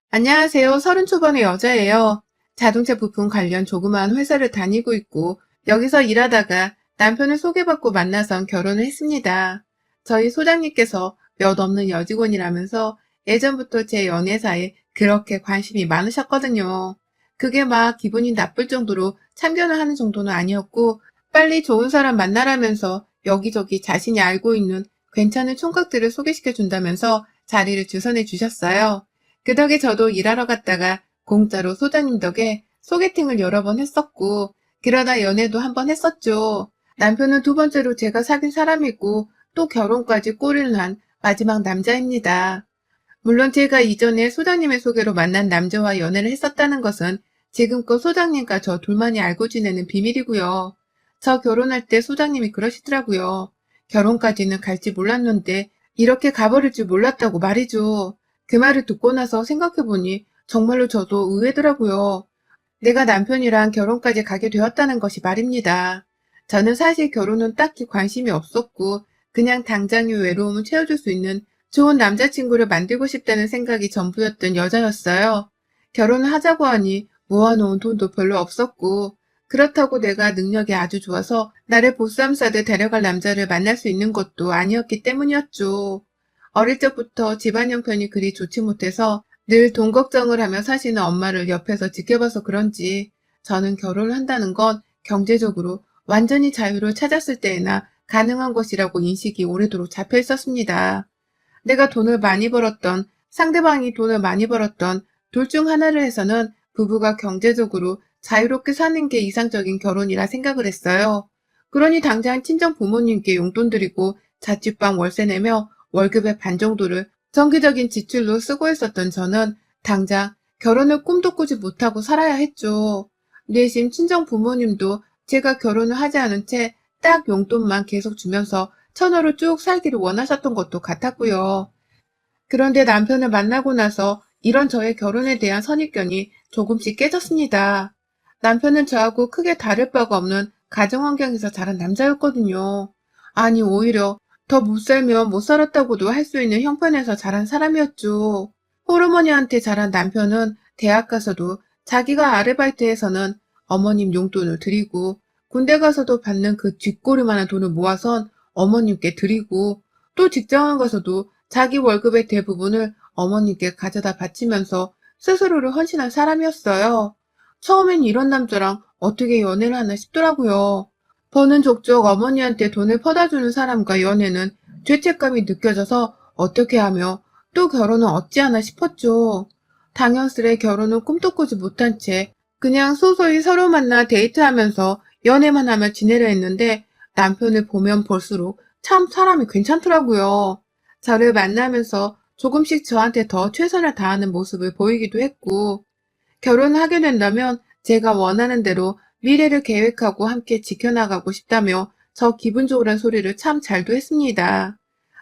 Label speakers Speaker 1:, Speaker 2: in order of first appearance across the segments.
Speaker 1: 안녕하세요. 서른 초반의 여자예요. 자동차 부품 관련 조그마한 회사를 다니고 있고, 여기서 일하다가 남편을 소개받고 만나선 결혼을 했습니다. 저희 소장님께서 몇 없는 여직원이라면서 예전부터 제 연애사에 그렇게 관심이 많으셨거든요. 그게 막 기분이 나쁠 정도로 참견을 하는 정도는 아니었고, 빨리 좋은 사람 만나라면서 여기저기 자신이 알고 있는 괜찮은 총각들을 소개시켜 준다면서 자리를 주선해 주셨어요. 그 덕에 저도 일하러 갔다가 공짜로 소장님 덕에 소개팅을 여러 번 했었고, 그러다 연애도 한 번 했었죠. 남편은 두 번째로 제가 사귄 사람이고, 또 결혼까지 꼬리를 한 마지막 남자입니다. 물론 제가 이전에 소장님의 소개로 만난 남자와 연애를 했었다는 것은 지금껏 소장님과 저 둘만이 알고 지내는 비밀이고요. 저 결혼할 때 소장님이 그러시더라고요. 결혼까지는 갈지 몰랐는데 이렇게 가버릴 줄 몰랐다고 말이죠. 그 말을 듣고 나서 생각해보니 정말로 저도 의외더라고요. 내가 남편이랑 결혼까지 가게 되었다는 것이 말입니다. 저는 사실 결혼은 딱히 관심이 없었고 그냥 당장의 외로움을 채워줄 수 있는 좋은 남자친구를 만들고 싶다는 생각이 전부였던 여자였어요. 결혼을 하자고 하니 모아놓은 돈도 별로 없었고 그렇다고 내가 능력이 아주 좋아서 나를 보쌈 싸듯 데려갈 남자를 만날 수 있는 것도 아니었기 때문이었죠. 어릴 적부터 집안 형편이 그리 좋지 못해서 늘 돈 걱정을 하며 사시는 엄마를 옆에서 지켜봐서 그런지 저는 결혼을 한다는 건 경제적으로 완전히 자유를 찾았을 때에나 가능한 것이라고 인식이 오래도록 잡혀 있었습니다. 내가 돈을 많이 벌었던, 상대방이 돈을 많이 벌었던 둘 중 하나를 해서는 부부가 경제적으로 자유롭게 사는 게 이상적인 결혼이라 생각을 했어요. 그러니 당장 친정 부모님께 용돈 드리고 자취방 월세 내며 월급의 반 정도를 정기적인 지출로 쓰고 있었던 저는 당장 결혼을 꿈도 꾸지 못하고 살아야 했죠. 내심 친정 부모님도 제가 결혼을 하지 않은 채 딱 용돈만 계속 주면서 처녀로 쭉 살기를 원하셨던 것도 같았고요. 그런데 남편을 만나고 나서 이런 저의 결혼에 대한 선입견이 조금씩 깨졌습니다. 남편은 저하고 크게 다를 바가 없는 가정 환경에서 자란 남자였거든요. 아니, 오히려 더 못 살면 못 살았다고도 할 수 있는 형편에서 자란 사람이었죠. 호르머니한테 자란 남편은 대학 가서도 자기가 아르바이트해서는 어머님 용돈을 드리고 군대 가서도 받는 그 뒷꼬리만한 돈을 모아선 어머님께 드리고 또 직장을 가서도 자기 월급의 대부분을 어머님께 가져다 바치면서 스스로를 헌신한 사람이었어요. 처음엔 이런 남자랑 어떻게 연애를 하나 싶더라고요. 버는 족족 어머니한테 돈을 퍼다주는 사람과 연애는 죄책감이 느껴져서 어떻게 하며 또 결혼은 어찌하나 싶었죠. 당연스레 결혼은 꿈도 꾸지 못한 채 그냥 소소히 서로 만나 데이트하면서 연애만 하며 지내려 했는데 남편을 보면 볼수록 참 사람이 괜찮더라고요. 저를 만나면서 조금씩 저한테 더 최선을 다하는 모습을 보이기도 했고, 결혼을 하게 된다면 제가 원하는 대로 미래를 계획하고 함께 지켜나가고 싶다며 저 기분 좋으란 소리를 참 잘도 했습니다.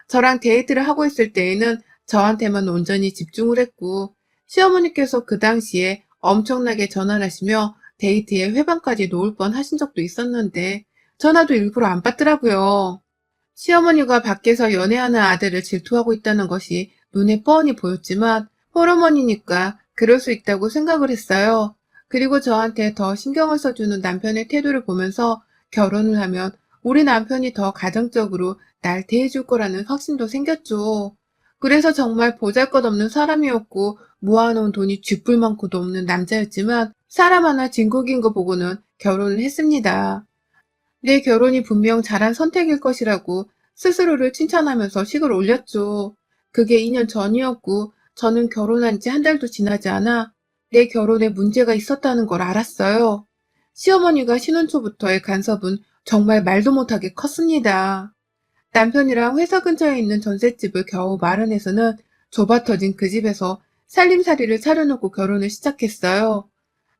Speaker 1: 저랑 데이트를 하고 있을 때에는 저한테만 온전히 집중을 했고, 시어머니께서 그 당시에 엄청나게 전화를 하시며 데이트에 회방까지 놓을 뻔 하신 적도 있었는데, 전화도 일부러 안 받더라고요. 시어머니가 밖에서 연애하는 아들을 질투하고 있다는 것이 눈에 뻔히 보였지만 홀어머니니까 그럴 수 있다고 생각을 했어요. 그리고 저한테 더 신경을 써주는 남편의 태도를 보면서 결혼을 하면 우리 남편이 더 가정적으로 날 대해줄 거라는 확신도 생겼죠. 그래서 정말 보잘것없는 사람이었고 모아놓은 돈이 쥐뿔 많고도 없는 남자였지만 사람 하나 진국인 거 보고는 결혼을 했습니다. 내 결혼이 분명 잘한 선택일 것이라고 스스로를 칭찬하면서 식을 올렸죠. 그게 2년 전이었고 저는 결혼한 지 한 달도 지나지 않아 내 결혼에 문제가 있었다는 걸 알았어요. 시어머니가 신혼 초부터의 간섭은 정말 말도 못하게 컸습니다. 남편이랑 회사 근처에 있는 전셋집을 겨우 마련해서는 좁아터진 그 집에서 살림살이를 차려놓고 결혼을 시작했어요.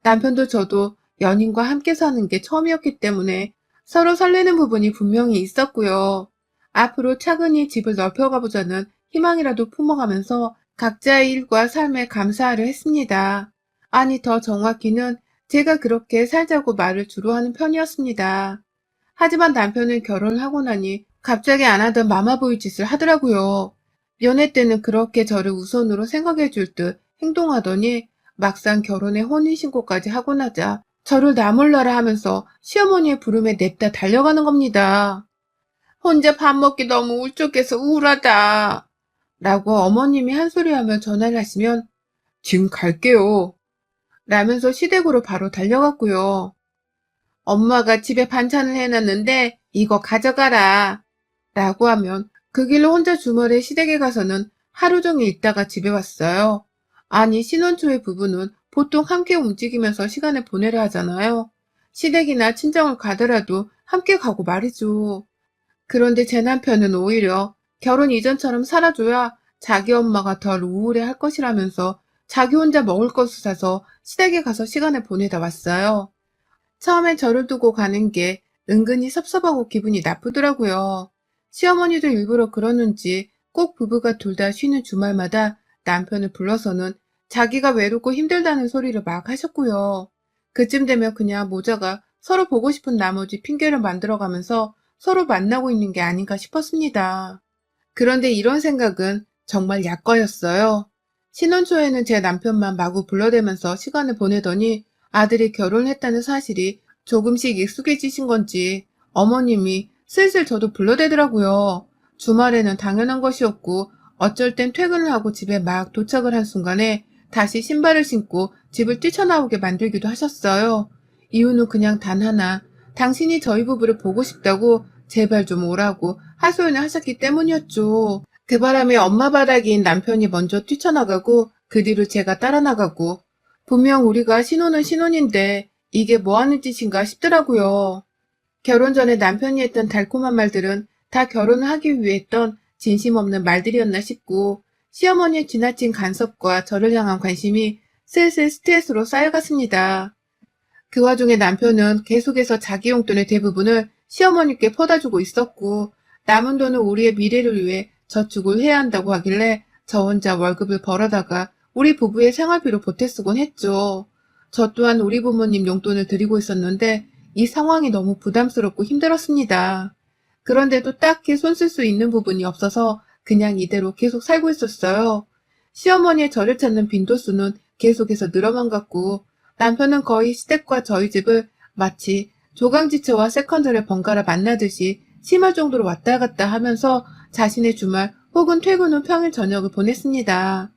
Speaker 1: 남편도 저도 연인과 함께 사는 게 처음이었기 때문에 서로 설레는 부분이 분명히 있었고요. 앞으로 차근히 집을 넓혀가보자는 희망이라도 품어가면서 각자의 일과 삶에 감사하려 했습니다. 아니, 더 정확히는 제가 그렇게 살자고 말을 주로 하는 편이었습니다. 하지만 남편은 결혼을 하고 나니 갑자기 안 하던 마마보이 짓을 하더라고요. 연애 때는 그렇게 저를 우선으로 생각해 줄 듯 행동하더니 막상 결혼에 혼인신고까지 하고 나자 저를 나몰라라 하면서 시어머니의 부름에 냅다 달려가는 겁니다. 혼자 밥 먹기 너무 울적해서 우울하다. 라고 어머님이 한 소리하며 전화를 하시면 지금 갈게요. 라면서 시댁으로 바로 달려갔고요. 엄마가 집에 반찬을 해놨는데 이거 가져가라. 라고 하면 그 길로 혼자 주말에 시댁에 가서는 하루 종일 있다가 집에 왔어요. 아니 신혼초의 부부는 보통 함께 움직이면서 시간을 보내려 하잖아요. 시댁이나 친정을 가더라도 함께 가고 말이죠. 그런데 제 남편은 오히려 결혼 이전처럼 살아줘야 자기 엄마가 덜 우울해할 것이라면서 자기 혼자 먹을 것을 사서 시댁에 가서 시간을 보내다 왔어요. 처음엔 저를 두고 가는 게 은근히 섭섭하고 기분이 나쁘더라고요. 시어머니도 일부러 그러는지 꼭 부부가 둘 다 쉬는 주말마다 남편을 불러서는 자기가 외롭고 힘들다는 소리를 막 하셨고요. 그쯤 되면 그냥 모자가 서로 보고 싶은 나머지 핑계를 만들어가면서 서로 만나고 있는 게 아닌가 싶었습니다. 그런데 이런 생각은 정말 약과였어요. 신혼 초에는 제 남편만 마구 불러대면서 시간을 보내더니 아들이 결혼했다는 사실이 조금씩 익숙해지신 건지 어머님이 슬슬 저도 불러대더라고요. 주말에는 당연한 것이었고 어쩔 땐 퇴근을 하고 집에 막 도착을 한 순간에 다시 신발을 신고 집을 뛰쳐나오게 만들기도 하셨어요. 이유는 그냥 단 하나, 당신이 저희 부부를 보고 싶다고 제발 좀 오라고 하소연을 하셨기 때문이었죠. 그 바람에 엄마 바라기인 남편이 먼저 뛰쳐나가고 그 뒤로 제가 따라 나가고 분명 우리가 신혼은 신혼인데 이게 뭐 하는 짓인가 싶더라고요. 결혼 전에 남편이 했던 달콤한 말들은 다 결혼을 하기 위해 했던 진심 없는 말들이었나 싶고 시어머니의 지나친 간섭과 저를 향한 관심이 슬슬 스트레스로 쌓여갔습니다. 그 와중에 남편은 계속해서 자기 용돈의 대부분을 시어머니께 퍼다주고 있었고 남은 돈은 우리의 미래를 위해 저축을 해야 한다고 하길래 저 혼자 월급을 벌어다가 우리 부부의 생활비로 보태 쓰곤 했죠. 저 또한 우리 부모님 용돈을 드리고 있었는데 이 상황이 너무 부담스럽고 힘들었습니다. 그런데도 딱히 손 쓸 수 있는 부분이 없어서 그냥 이대로 계속 살고 있었어요. 시어머니의 저를 찾는 빈도수는 계속해서 늘어만 갔고 남편은 거의 시댁과 저희 집을 마치 조강지처와 세컨드를 번갈아 만나듯이 심할 정도로 왔다 갔다 하면서 자신의 주말 혹은 퇴근 후 평일 저녁을 보냈습니다.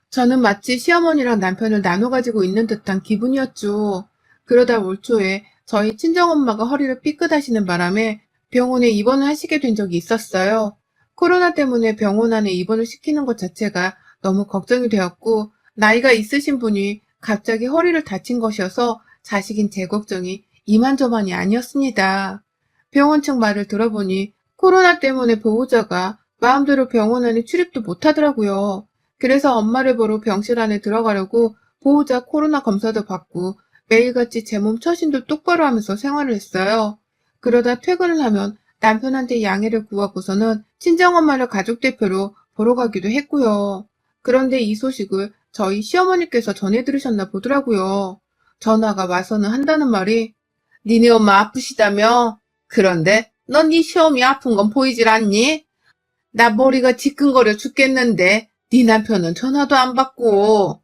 Speaker 1: 저는 마치 시어머니랑 남편을 나눠 가지고 있는 듯한 기분이었죠. 그러다 올 초에 저희 친정엄마가 허리를 삐끗하시는 바람에 병원에 입원을 하시게 된 적이 있었어요. 코로나 때문에 병원 안에 입원을 시키는 것 자체가 너무 걱정이 되었고 나이가 있으신 분이 갑자기 허리를 다친 것이어서 자식인 제 걱정이 이만저만이 아니었습니다. 병원 측 말을 들어보니 코로나 때문에 보호자가 마음대로 병원 안에 출입도 못하더라고요. 그래서 엄마를 보러 병실 안에 들어가려고 보호자 코로나 검사도 받고 매일같이 제 몸 처신도 똑바로 하면서 생활을 했어요. 그러다 퇴근을 하면 남편한테 양해를 구하고서는 친정엄마를 가족대표로 보러 가기도 했고요. 그런데 이 소식을 저희 시어머니께서 전해 들으셨나 보더라고요. 전화가 와서는 한다는 말이 니네 엄마 아프시다며? 그런데 넌 네 시어머니 아픈 건 보이질 않니? 나 머리가 지끈거려 죽겠는데 네 남편은 전화도 안 받고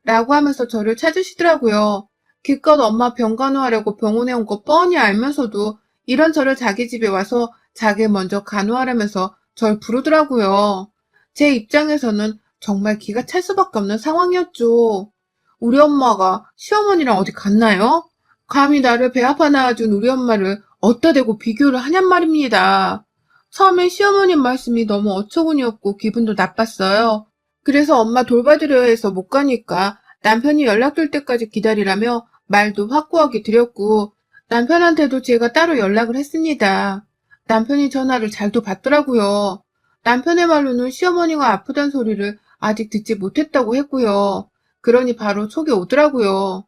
Speaker 1: 라고 하면서 저를 찾으시더라고요. 기껏 엄마 병 간호하려고 병원에 온 거 뻔히 알면서도 이런 저를 자기 집에 와서 자기 먼저 간호하라면서 절 부르더라고요. 제 입장에서는 정말 기가 찰 수밖에 없는 상황이었죠. 우리 엄마가 시어머니랑 어디 갔나요? 감히 나를 배 아파 낳아준 우리 엄마를 어디다 대고 비교를 하냔 말입니다. 처음엔 시어머님 말씀이 너무 어처구니없고 기분도 나빴어요. 그래서 엄마 돌봐드려야 해서 못 가니까 남편이 연락될 때까지 기다리라며 말도 확고하게 드렸고 남편한테도 제가 따로 연락을 했습니다. 남편이 전화를 잘도 받더라고요. 남편의 말로는 시어머니가 아프단 소리를 아직 듣지 못했다고 했고요. 그러니 바로 촉이 오더라고요.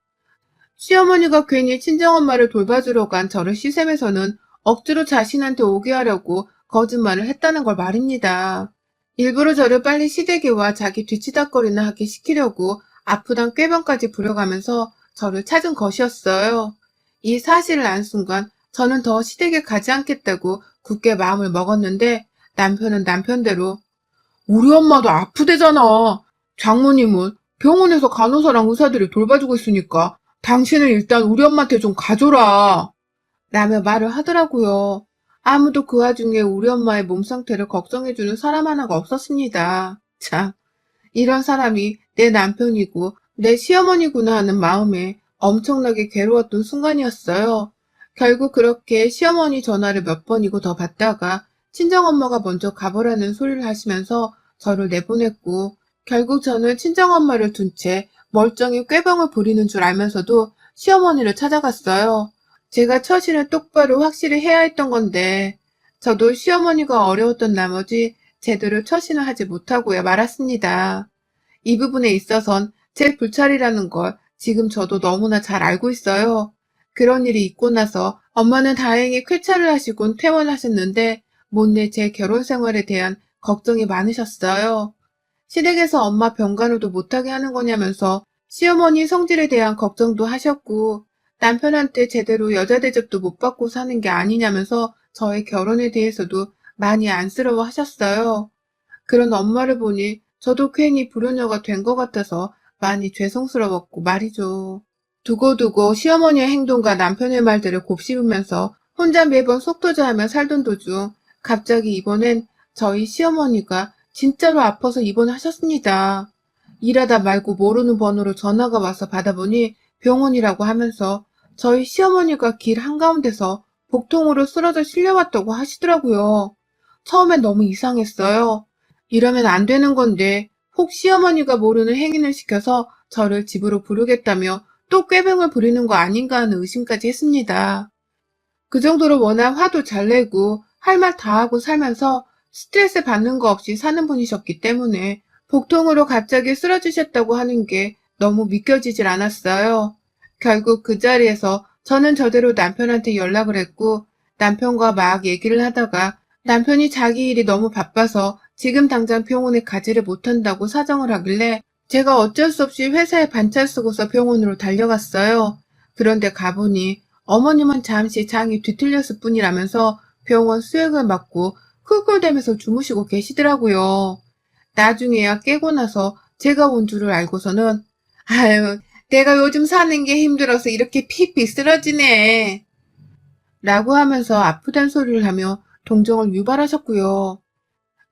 Speaker 1: 시어머니가 괜히 친정엄마를 돌봐주러 간 저를 시샘에서는 억지로 자신한테 오게 하려고 거짓말을 했다는 걸 말입니다. 일부러 저를 빨리 시댁에 와 자기 뒤치다거리나 하게 시키려고 아프단 꾀병까지 부려가면서 저를 찾은 것이었어요. 이 사실을 안 순간 저는 더 시댁에 가지 않겠다고 굳게 마음을 먹었는데 남편은 남편대로 우리 엄마도 아프대잖아. 장모님은 병원에서 간호사랑 의사들이 돌봐주고 있으니까 당신은 일단 우리 엄마한테 좀 가줘라. 라며 말을 하더라고요. 아무도 그 와중에 우리 엄마의 몸 상태를 걱정해주는 사람 하나가 없었습니다. 참, 이런 사람이 내 남편이고 내 시어머니구나 하는 마음에 엄청나게 괴로웠던 순간이었어요. 결국 그렇게 시어머니 전화를 몇 번이고 더 받다가 친정엄마가 먼저 가보라는 소리를 하시면서 저를 내보냈고, 결국 저는 친정엄마를 둔 채 멀쩡히 꾀병을 부리는 줄 알면서도 시어머니를 찾아갔어요. 제가 처신을 똑바로 확실히 해야 했던 건데, 저도 시어머니가 어려웠던 나머지 제대로 처신을 하지 못하고 말았습니다. 이 부분에 있어선 제 불찰이라는 걸 지금 저도 너무나 잘 알고 있어요. 그런 일이 있고 나서 엄마는 다행히 쾌차를 하시곤 퇴원하셨는데, 못내 제 결혼 생활에 대한 걱정이 많으셨어요. 시댁에서 엄마 병간호도 못하게 하는 거냐면서 시어머니 성질에 대한 걱정도 하셨고, 남편한테 제대로 여자 대접도 못 받고 사는 게 아니냐면서 저의 결혼에 대해서도 많이 안쓰러워 하셨어요. 그런 엄마를 보니 저도 괜히 불효녀가 된 것 같아서 많이 죄송스러웠고 말이죠. 두고두고 시어머니의 행동과 남편의 말들을 곱씹으면서 혼자 매번 속도자하며 살던 도중 갑자기 이번엔 저희 시어머니가 진짜로 아파서 입원하셨습니다. 일하다 말고 모르는 번호로 전화가 와서 받아보니 병원이라고 하면서 저희 시어머니가 길 한가운데서 복통으로 쓰러져 실려왔다고 하시더라고요. 처음엔 너무 이상했어요. 이러면 안 되는 건데 혹 시어머니가 모르는 행위를 시켜서 저를 집으로 부르겠다며 또 꾀병을 부리는 거 아닌가 하는 의심까지 했습니다. 그 정도로 워낙 화도 잘 내고 할 말 다 하고 살면서 스트레스 받는 거 없이 사는 분이셨기 때문에 복통으로 갑자기 쓰러지셨다고 하는 게 너무 믿겨지질 않았어요. 결국 그 자리에서 저는 저대로 남편한테 연락을 했고, 남편과 막 얘기를 하다가 남편이 자기 일이 너무 바빠서 지금 당장 병원에 가지를 못한다고 사정을 하길래 제가 어쩔 수 없이 회사에 반찬 쓰고서 병원으로 달려갔어요. 그런데 가보니 어머님은 잠시 장이 뒤틀렸을 뿐이라면서 병원 수액을 맞고 쿨쿨대면서 주무시고 계시더라고요. 나중에야 깨고 나서 제가 온 줄을 알고서는 아유, 내가 요즘 사는 게 힘들어서 이렇게 피피 쓰러지네. 라고 하면서 아프단 소리를 하며 동정을 유발하셨고요.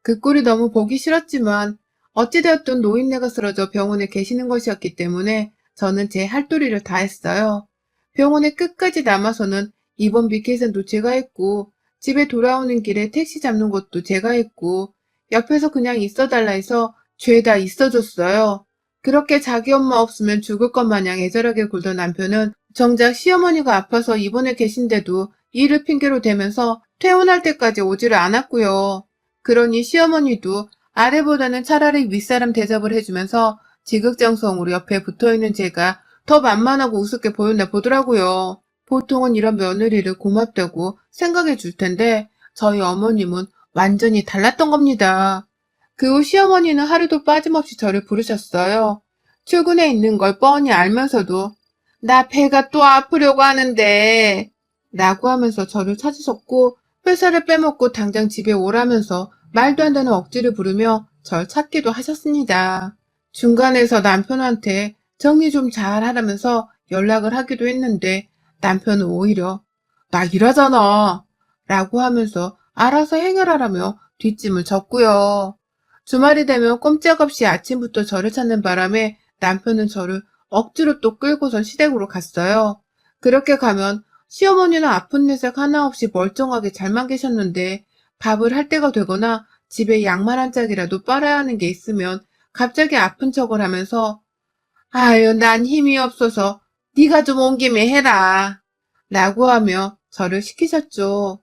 Speaker 1: 그 꼴이 너무 보기 싫었지만 어찌되었든 노인네가 쓰러져 병원에 계시는 것이었기 때문에 저는 제 할도리를 다 했어요. 병원에 끝까지 남아서는 입원비 계산도 제가 했고, 집에 돌아오는 길에 택시 잡는 것도 제가 했고, 옆에서 그냥 있어달라 해서 죄다 있어줬어요. 그렇게 자기 엄마 없으면 죽을 것 마냥 애절하게 굴던 남편은 정작 시어머니가 아파서 입원해 계신데도 일을 핑계로 대면서 퇴원할 때까지 오지를 않았고요. 그러니 시어머니도 아래보다는 차라리 윗사람 대접을 해주면서 지극정성으로 옆에 붙어있는 제가 더 만만하고 우습게 보였나 보더라고요. 보통은 이런 며느리를 고맙다고 생각해 줄 텐데 저희 어머님은 완전히 달랐던 겁니다. 그 후 시어머니는 하루도 빠짐없이 저를 부르셨어요. 출근해 있는 걸 뻔히 알면서도 나 배가 또 아프려고 하는데 라고 하면서 저를 찾으셨고, 회사를 빼먹고 당장 집에 오라면서 말도 안 되는 억지를 부르며 절 찾기도 하셨습니다. 중간에서 남편한테 정리 좀 잘 하라면서 연락을 하기도 했는데 남편은 오히려 나 일하잖아 라고 하면서 알아서 해결하라며 뒷짐을 졌고요. 주말이 되면 꼼짝없이 아침부터 저를 찾는 바람에 남편은 저를 억지로 또 끌고선 시댁으로 갔어요. 그렇게 가면 시어머니는 아픈 내색 하나 없이 멀쩡하게 잘만 계셨는데 밥을 할 때가 되거나 집에 양말 한 짝이라도 빨아야 하는 게 있으면 갑자기 아픈 척을 하면서 아유, 난 힘이 없어서 네가 좀 온 김에 해라 라고 하며 저를 시키셨죠.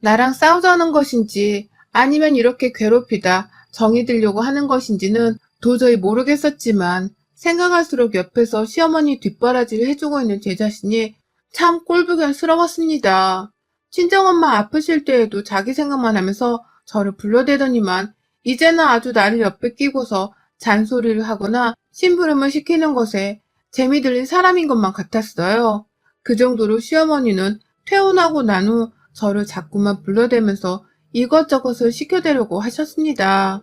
Speaker 1: 나랑 싸우자는 것인지 아니면 이렇게 괴롭히다 정이 들려고 하는 것인지는 도저히 모르겠었지만 생각할수록 옆에서 시어머니 뒷바라지를 해주고 있는 제 자신이 참 꼴보기스러웠습니다. 친정엄마 아프실 때에도 자기 생각만 하면서 저를 불러대더니만 이제는 아주 나를 옆에 끼고서 잔소리를 하거나 심부름을 시키는 것에 재미 들린 사람인 것만 같았어요. 그 정도로 시어머니는 퇴원하고 난 후 저를 자꾸만 불러대면서 이것저것을 시켜대려고 하셨습니다.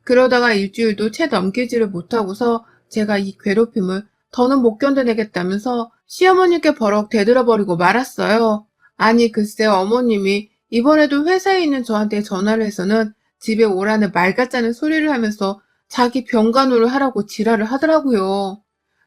Speaker 1: 그러다가 일주일도 채 넘기지를 못하고서 제가 이 괴롭힘을 더는 못 견뎌내겠다면서 시어머니께 버럭 대들어버리고 말았어요. 아니 글쎄 어머님이 이번에도 회사에 있는 저한테 전화를 해서는 집에 오라는 말 같자는 소리를 하면서 자기 병간호를 하라고 지랄을 하더라고요.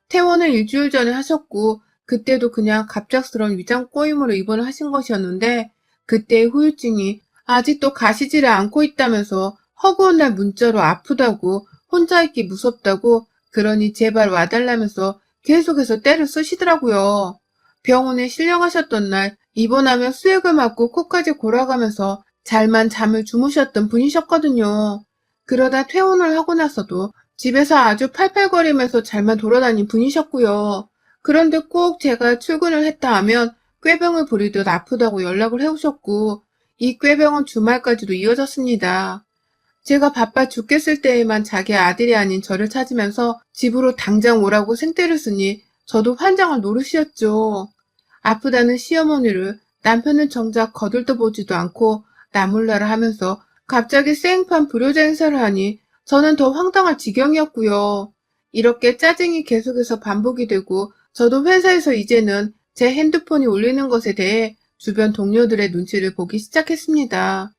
Speaker 1: 퇴원을 일주일 전에 하셨고 그때도 그냥 갑작스러운 위장 꼬임으로 입원을 하신 것이었는데 그때의 후유증이 아직도 가시지를 않고 있다면서 허구한 날 문자로 아프다고 혼자 있기 무섭다고 그러니 제발 와달라면서 계속해서 때를 쓰시더라고요. 병원에 실려가셨던 날 입원하며 수액을 맞고 코까지 골아가면서 잘만 잠을 주무셨던 분이셨거든요. 그러다 퇴원을 하고 나서도 집에서 아주 팔팔거리면서 잘만 돌아다닌 분이셨고요. 그런데 꼭 제가 출근을 했다 하면 꾀병을 부리듯 아프다고 연락을 해오셨고 이 꾀병은 주말까지도 이어졌습니다. 제가 바빠 죽겠을 때에만 자기 아들이 아닌 저를 찾으면서 집으로 당장 오라고 생떼를 쓰니 저도 환장을 노릇이었죠. 아프다는 시어머니를 남편은 정작 거들떠 보지도 않고 나몰라라 하면서 갑자기 생판 불효자 행사를 하니 저는 더 황당할 지경이었고요. 이렇게 짜증이 계속해서 반복이 되고 저도 회사에서 이제는 제 핸드폰이 울리는 것에 대해 주변 동료들의 눈치를 보기 시작했습니다.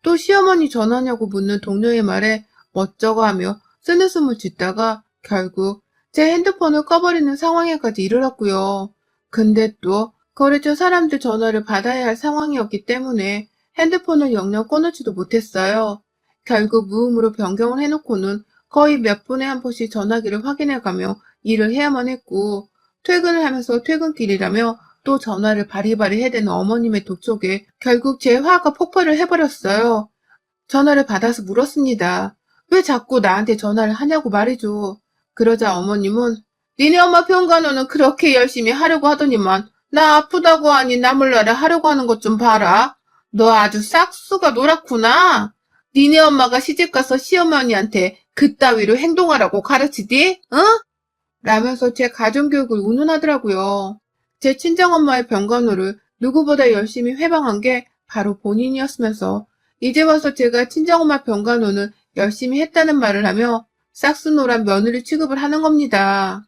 Speaker 1: 또 시어머니 전화냐고 묻는 동료의 말에 멋쩍어 하며 쓰느숨을 짓다가 결국 제 핸드폰을 꺼버리는 상황에까지 이르렀고요. 근데 또 거래처 사람들 전화를 받아야 할 상황이었기 때문에 핸드폰을 영영 꺼놓지도 못했어요. 결국 무음으로 변경을 해놓고는 거의 몇 분에 한 번씩 전화기를 확인해가며 일을 해야만 했고 퇴근을 하면서 퇴근길이라며 또 전화를 바리바리 해대는 어머님의 독촉에 결국 제 화가 폭발을 해버렸어요. 전화를 받아서 물었습니다. 왜 자꾸 나한테 전화를 하냐고 말이죠. 그러자 어머님은 니네 엄마 병간호는 그렇게 열심히 하려고 하더니만 나 아프다고 하니 나몰라라 하려고 하는 것 좀 봐라. 너 아주 싹수가 노랗구나. 니네 엄마가 시집가서 시어머니한테 그따위로 행동하라고 가르치디? 응? 라면서 제 가정교육을 운운하더라고요. 제 친정엄마의 병간호를 누구보다 열심히 회방한 게 바로 본인이었으면서 이제 와서 제가 친정엄마 병간호는 열심히 했다는 말을 하며 싹수노란 며느리 취급을 하는 겁니다.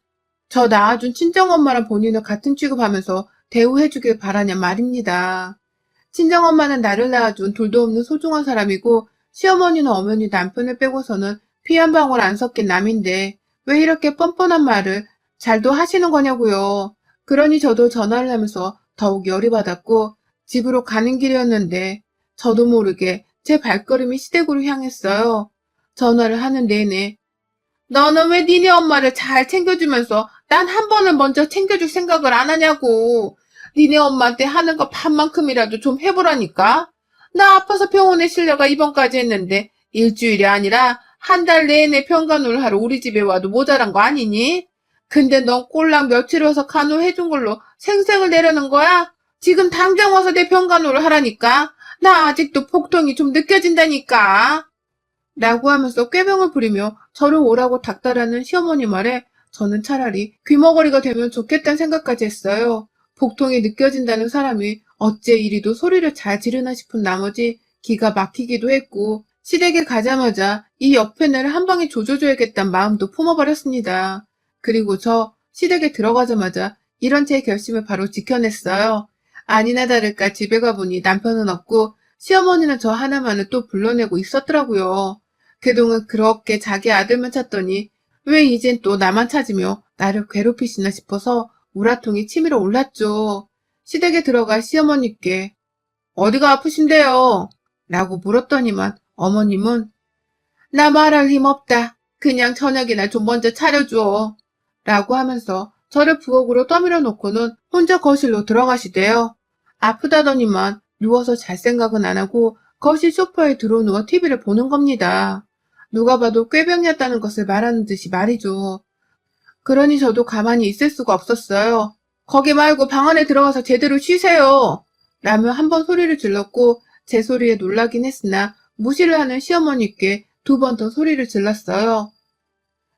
Speaker 1: 저 낳아준 친정엄마랑 본인을 같은 취급하면서 대우해주길 바라냐 말입니다. 친정엄마는 나를 낳아준 둘도 없는 소중한 사람이고 시어머니는 엄연히 남편을 빼고서는 피 한 방울 안 섞인 남인데 왜 이렇게 뻔뻔한 말을 잘도 하시는 거냐고요. 그러니 저도 전화를 하면서 더욱 열이 받았고 집으로 가는 길이었는데 저도 모르게 제 발걸음이 시댁으로 향했어요. 전화를 하는 내내 너는 왜 니네 엄마를 잘 챙겨주면서 난 한 번은 먼저 챙겨줄 생각을 안 하냐고. 니네 엄마한테 하는 거 반만큼이라도 좀 해보라니까. 나 아파서 병원에 실려가 입원까지 했는데 일주일이 아니라 한 달 내내 병간호를 하러 우리 집에 와도 모자란 거 아니니? 근데 넌 꼴랑 며칠 와서 간호해준 걸로 생색을 내려는 거야? 지금 당장 와서 내 병간호를 하라니까. 나 아직도 복통이 좀 느껴진다니까. 라고 하면서 꾀병을 부리며 저를 오라고 닥달하는 시어머니 말에 저는 차라리 귀머거리가 되면 좋겠다는 생각까지 했어요. 복통이 느껴진다는 사람이 어째 이리도 소리를 잘 지르나 싶은 나머지 기가 막히기도 했고 시댁에 가자마자 이 역펜을 한 방에 조져줘야겠다는 마음도 품어버렸습니다. 그리고 저 시댁에 들어가자마자 이런 제 결심을 바로 지켜냈어요. 아니나 다를까 집에 가보니 남편은 없고 시어머니는 저 하나만을 또 불러내고 있었더라고요. 그동안 그렇게 자기 아들만 찾더니 왜 이젠 또 나만 찾으며 나를 괴롭히시나 싶어서 우라통이 치밀어 올랐죠. 시댁에 들어가 시어머니께 어디가 아프신데요? 라고 물었더니만 어머님은 나 말할 힘 없다. 그냥 저녁이나 좀 먼저 차려줘. 라고 하면서 저를 부엌으로 떠밀어 놓고는 혼자 거실로 들어가시대요. 아프다더니만 누워서 잘 생각은 안 하고 거실 소파에 들어누워 TV를 보는 겁니다. 누가 봐도 꾀병이었다는 것을 말하는 듯이 말이죠. 그러니 저도 가만히 있을 수가 없었어요. 거기 말고 방 안에 들어가서 제대로 쉬세요. 라며 한 번 소리를 질렀고 제 소리에 놀라긴 했으나 무시를 하는 시어머니께 두 번 더 소리를 질렀어요.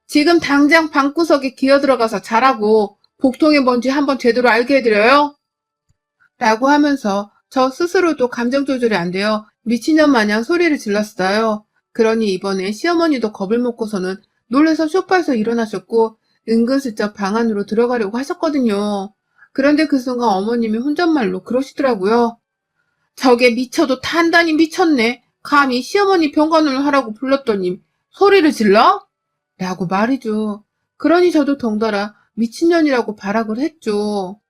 Speaker 1: 지금 당장 방구석에 기어들어가서 자라고 복통이 뭔지 한번 제대로 알게 해드려요? 라고 하면서 저 스스로도 감정 조절이 안 되어 미친년 마냥 소리를 질렀어요. 그러니 이번에 시어머니도 겁을 먹고서는 놀라서 소파에서 일어나셨고 은근슬쩍 방 안으로 들어가려고 하셨거든요. 그런데 그 순간 어머님이 혼잣말로 그러시더라고요. 저게 미쳐도 단단히 미쳤네. 감히 시어머니 병간호를 하라고 불렀더니 소리를 질러? 라고 말이죠. 그러니 저도 덩달아 미친년이라고 발악을 했죠.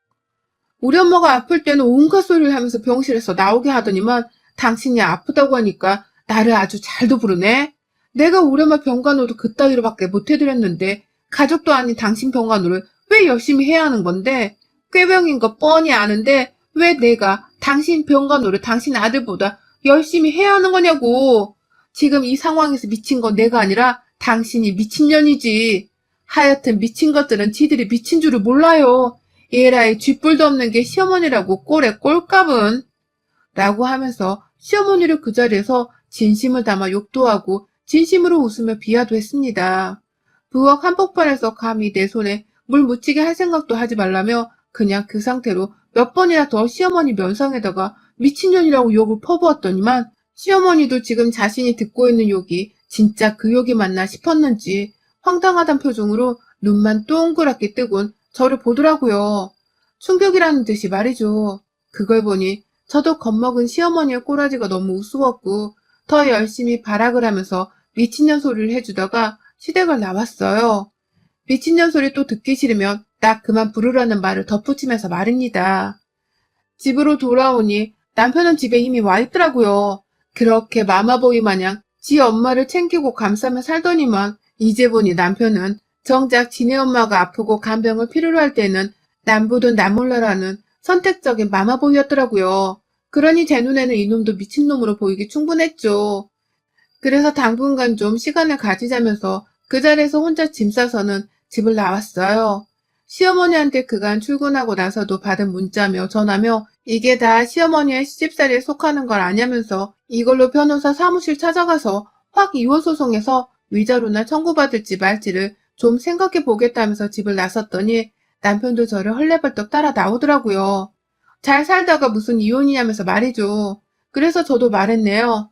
Speaker 1: 우리 엄마가 아플 때는 온갖 소리를 하면서 병실에서 나오게 하더니만 당신이 아프다고 하니까 나를 아주 잘도 부르네. 내가 우리 엄마 병간호도 그따위로밖에 못 해드렸는데 가족도 아닌 당신 병간호를 왜 열심히 해야 하는 건데? 꾀병인 거 뻔히 아는데 왜 내가 당신 병간호를 당신 아들보다 열심히 해야 하는 거냐고. 지금 이 상황에서 미친 건 내가 아니라 당신이 미친년이지. 하여튼 미친 것들은 지들이 미친 줄을 몰라요. 에라이 쥐뿔도 없는 게 시어머니라고 꼴에 꼴값은. 라고 하면서 시어머니를 그 자리에서 진심을 담아 욕도 하고 진심으로 웃으며 비하도 했습니다. 부엌 한복판에서 감히 내 손에 물 묻히게 할 생각도 하지 말라며 그냥 그 상태로 몇 번이나 더 시어머니 면상에다가 미친년이라고 욕을 퍼부었더니만 시어머니도 지금 자신이 듣고 있는 욕이 진짜 그 욕이 맞나 싶었는지 황당하단 표정으로 눈만 동그랗게 뜨곤 저를 보더라고요. 충격이라는 듯이 말이죠. 그걸 보니 저도 겁먹은 시어머니의 꼬라지가 너무 우스웠고 더 열심히 발악을 하면서 미친년 소리를 해주다가 시댁을 나왔어요. 미친년 소리 또 듣기 싫으면 딱 그만 부르라는 말을 덧붙이면서 말입니다. 집으로 돌아오니 남편은 집에 이미 와 있더라고요. 그렇게 마마보이 마냥 지 엄마를 챙기고 감싸며 살더니만 이제 보니 남편은 정작 지네 엄마가 아프고 간병을 필요로 할 때는 남부든 남몰라라는 선택적인 마마보이였더라고요. 그러니 제 눈에는 이놈도 미친놈으로 보이기 충분했죠. 그래서 당분간 좀 시간을 가지자면서 그 자리에서 혼자 짐 싸서는 집을 나왔어요. 시어머니한테 그간 출근하고 나서도 받은 문자며 전화며 이게 다 시어머니의 시집살이에 속하는 걸 아냐면서 이걸로 변호사 사무실 찾아가서 확 이혼 소송해서 위자료나 청구받을지 말지를 좀 생각해 보겠다면서 집을 나섰더니 남편도 저를 헐레벌떡 따라 나오더라고요. 잘 살다가 무슨 이혼이냐면서 말이죠. 그래서 저도 말했네요.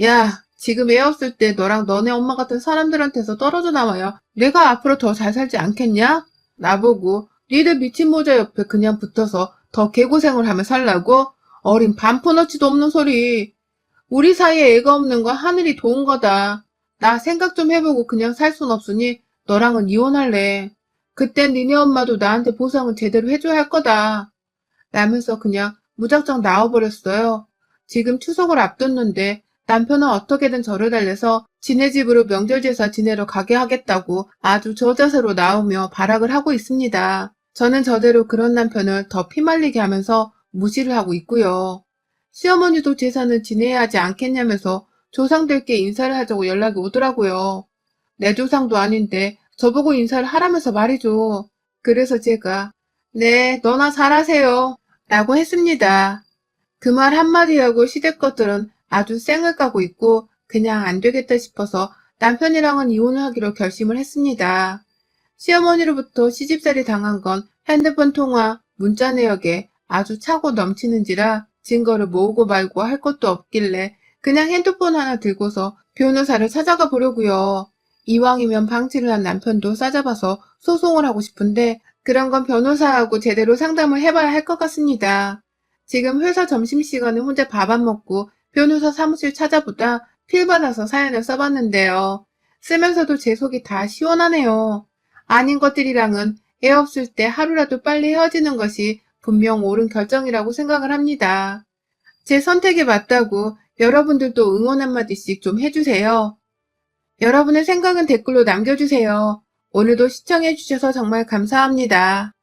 Speaker 1: 야, 지금 애 없을 때 너랑 너네 엄마 같은 사람들한테서 떨어져 나와야 내가 앞으로 더 잘 살지 않겠냐? 나보고 니들 미친 모자 옆에 그냥 붙어서 더 개고생을 하며 살라고? 어린 반푼어치도 없는 소리. 우리 사이에 애가 없는 건 하늘이 도운 거다. 나 생각 좀 해보고 그냥 살 순 없으니 너랑은 이혼할래. 그땐 니네 엄마도 나한테 보상은 제대로 해줘야 할 거다. 라면서 그냥 무작정 나와버렸어요. 지금 추석을 앞뒀는데 남편은 어떻게든 저를 달래서 지네 집으로 명절 제사 지내러 가게 하겠다고 아주 저자세로 나오며 발악을 하고 있습니다. 저는 저대로 그런 남편을 더 피말리게 하면서 무시를 하고 있고요. 시어머니도 제사는 지내야 하지 않겠냐면서 조상들께 인사를 하자고 연락이 오더라고요. 내 조상도 아닌데 저보고 인사를 하라면서 말이죠. 그래서 제가 네, 너나 잘하세요 라고 했습니다. 그 말 한마디하고 시댁 것들은 아주 쌩을 까고 있고 그냥 안 되겠다 싶어서 남편이랑은 이혼을 하기로 결심을 했습니다. 시어머니로부터 시집살이 당한 건 핸드폰 통화, 문자 내역에 아주 차고 넘치는지라 증거를 모으고 말고 할 것도 없길래 그냥 핸드폰 하나 들고서 변호사를 찾아가 보려고요. 이왕이면 방치를 한 남편도 싸잡아서 소송을 하고 싶은데 그런 건 변호사하고 제대로 상담을 해봐야 할 것 같습니다. 지금 회사 점심시간에 혼자 밥 안 먹고 변호사 사무실 찾아보다 필 받아서 사연을 써봤는데요. 쓰면서도 제 속이 다 시원하네요. 아닌 것들이랑은 애 없을 때 하루라도 빨리 헤어지는 것이 분명 옳은 결정이라고 생각을 합니다. 제 선택에 맞다고 여러분들도 응원 한마디씩 좀 해주세요. 여러분의 생각은 댓글로 남겨주세요. 오늘도 시청해주셔서 정말 감사합니다.